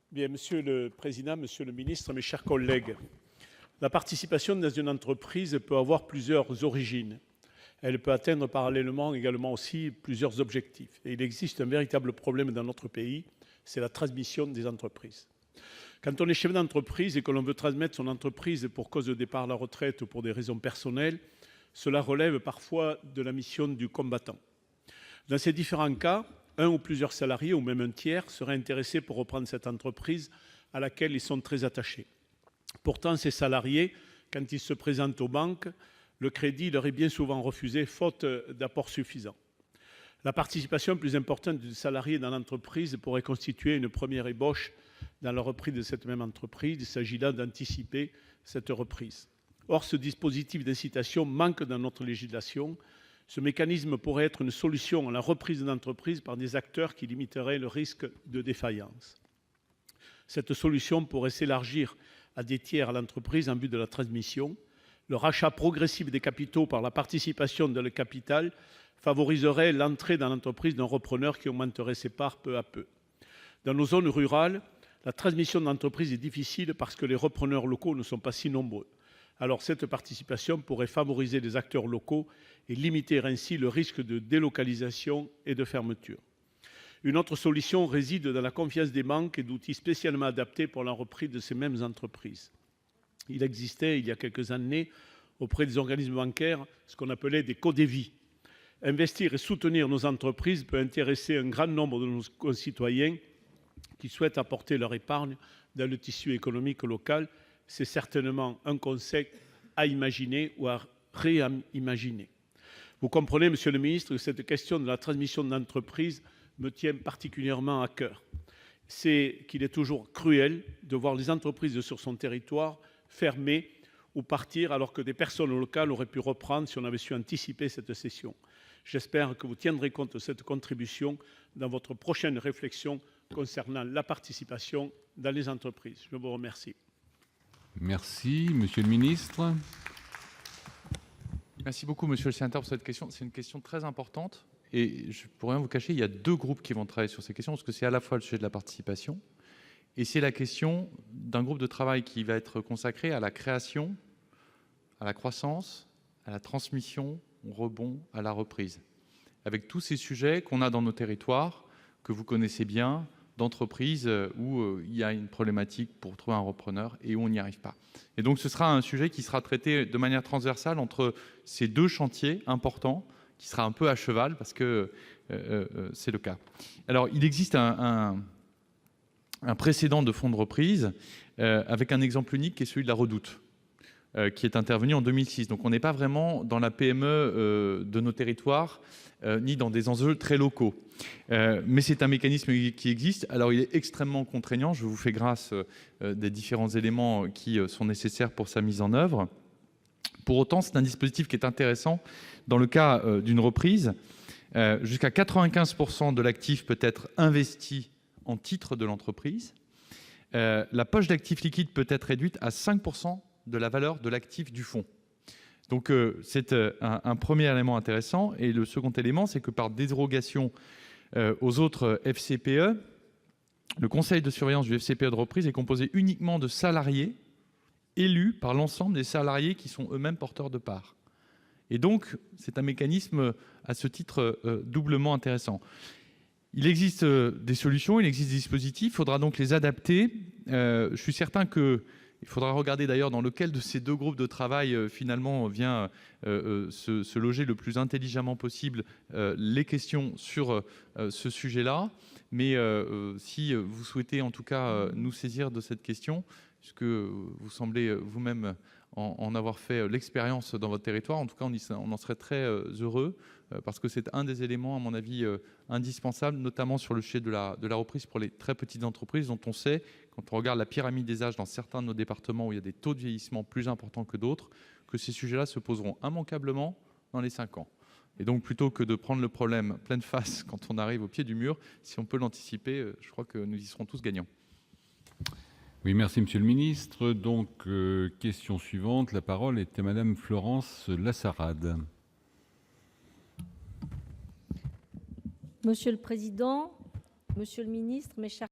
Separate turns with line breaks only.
Bien, Monsieur le Président, Monsieur le Ministre, mes chers collègues, la participation dans une entreprise peut avoir plusieurs origines. Elle peut atteindre parallèlement également aussi plusieurs objectifs. Et il existe un véritable problème dans notre pays, c'est la transmission des entreprises. Quand on est chef d'entreprise et que l'on veut transmettre son entreprise pour cause de départ à la retraite ou pour des raisons personnelles, cela relève parfois de la mission du combattant. Dans ces différents cas, un ou plusieurs salariés, ou même un tiers, seraient intéressés pour reprendre cette entreprise à laquelle ils sont très attachés. Pourtant, ces salariés, quand ils se présentent aux banques, le crédit leur est bien souvent refusé, faute d'apport suffisant. La participation plus importante du salarié dans l'entreprise pourrait constituer une première ébauche dans la reprise de cette même entreprise. Il s'agit là d'anticiper cette reprise. Or, ce dispositif d'incitation manque dans notre législation. Ce mécanisme pourrait être une solution à la reprise d'entreprise par des acteurs qui limiteraient le risque de défaillance. Cette solution pourrait s'élargir à des tiers à l'entreprise en vue de la transmission. Le rachat progressif des capitaux par la participation dans le capital favoriserait l'entrée dans l'entreprise d'un repreneur qui augmenterait ses parts peu à peu. Dans nos zones rurales, la transmission d'entreprise est difficile parce que les repreneurs locaux ne sont pas si nombreux. Alors cette participation pourrait favoriser les acteurs locaux et limiter ainsi le risque de délocalisation et de fermeture. Une autre solution réside dans la confiance des banques et d'outils spécialement adaptés pour la reprise de ces mêmes entreprises. Il existait, il y a quelques années, auprès des organismes bancaires, ce qu'on appelait des codévis. Investir et soutenir nos entreprises peut intéresser un grand nombre de nos concitoyens qui souhaitent apporter leur épargne dans le tissu économique local. C'est certainement un concept à imaginer ou à réimaginer. Vous comprenez, Monsieur le Ministre, que cette question de la transmission d'entreprise me tient particulièrement à cœur. C'est qu'il est toujours cruel de voir les entreprises sur son territoire fermer ou partir alors que des personnes locales auraient pu reprendre si on avait su anticiper cette cession. J'espère que vous tiendrez compte de cette contribution dans votre prochaine réflexion concernant la participation dans les entreprises. Je vous remercie.
Merci. Monsieur le ministre.
Merci beaucoup, monsieur le sénateur, pour cette question. C'est une question très importante. Et je ne pourrais rien vous cacher, il y a deux groupes qui vont travailler sur ces questions, parce que c'est à la fois le sujet de la participation, et c'est la question d'un groupe de travail qui va être consacré à la création, à la croissance, à la transmission, au rebond, à la reprise. Avec tous ces sujets qu'on a dans nos territoires, que vous connaissez bien, d'entreprises où il y a une problématique pour trouver un repreneur et où on n'y arrive pas. Et donc ce sera un sujet qui sera traité de manière transversale entre ces deux chantiers importants, qui sera un peu à cheval parce que c'est le cas. Alors il existe un précédent de fonds de reprise avec un exemple unique qui est celui de la Redoute, qui est intervenu en 2006. Donc on n'est pas vraiment dans la PME de nos territoires, ni dans des enjeux très locaux. Mais c'est un mécanisme qui existe. Alors il est extrêmement contraignant. Je vous fais grâce des différents éléments qui sont nécessaires pour sa mise en œuvre. Pour autant, c'est un dispositif qui est intéressant dans le cas d'une reprise. Jusqu'à 95% de l'actif peut être investi en titre de l'entreprise. La poche d'actifs liquides peut être réduite à 5% de la valeur de l'actif du fonds. Donc c'est un premier élément intéressant. Et le second élément, c'est que par dérogation aux autres FCPE, le conseil de surveillance du FCPE de reprise est composé uniquement de salariés élus par l'ensemble des salariés qui sont eux-mêmes porteurs de parts. Et donc, c'est un mécanisme à ce titre doublement intéressant. Il existe des solutions, il existe des dispositifs, il faudra donc les adapter. Je suis certain qu'il faudra regarder d'ailleurs dans lequel de ces deux groupes de travail finalement vient se loger le plus intelligemment possible les questions sur ce sujet-là. Mais si vous souhaitez en tout cas nous saisir de cette question, puisque vous semblez vous-même en avoir fait l'expérience dans votre territoire, en tout cas on en serait très heureux, parce que c'est un des éléments, à mon avis, indispensables, notamment sur le sujet de la reprise pour les très petites entreprises, dont on sait, quand on regarde la pyramide des âges dans certains de nos départements où il y a des taux de vieillissement plus importants que d'autres, que ces sujets-là se poseront immanquablement dans les 5 ans. Et donc, plutôt que de prendre le problème pleine face quand on arrive au pied du mur, si on peut l'anticiper, je crois que nous y serons tous gagnants.
Oui, merci Monsieur le Ministre. Donc, question suivante. La parole est à Madame Florence Lassarade.
Monsieur le Président, Monsieur le Ministre, mes chers